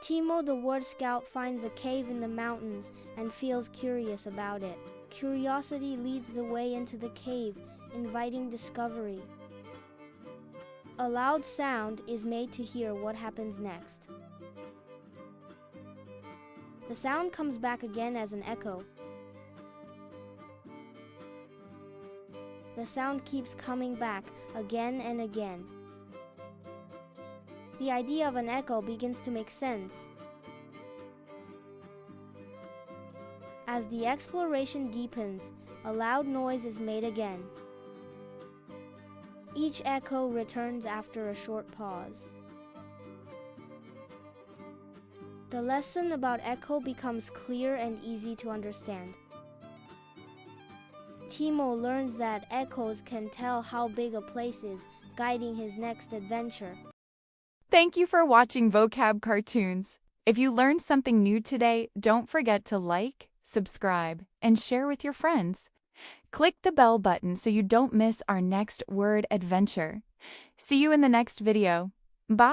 Timo the Word Scout finds a cave in the mountains and feels curious about it. Curiosity leads the way into the cave, inviting discovery. A loud sound is made to hear what happens next. The sound comes back again as an echo. The sound keeps coming back again and again. The idea of an echo begins to make sense. As the exploration deepens, a loud noise is made again. Each echo returns after a short pause. The lesson about echo becomes clear and easy to understand. Timo learns that echoes can tell how big a place is, guiding his next adventure. Thank you for watching Vocab Cartoons. If you learned something new today, don't forget to like, subscribe, and share with your friends. Click the bell button so you don't miss our next word adventure. See you in the next video.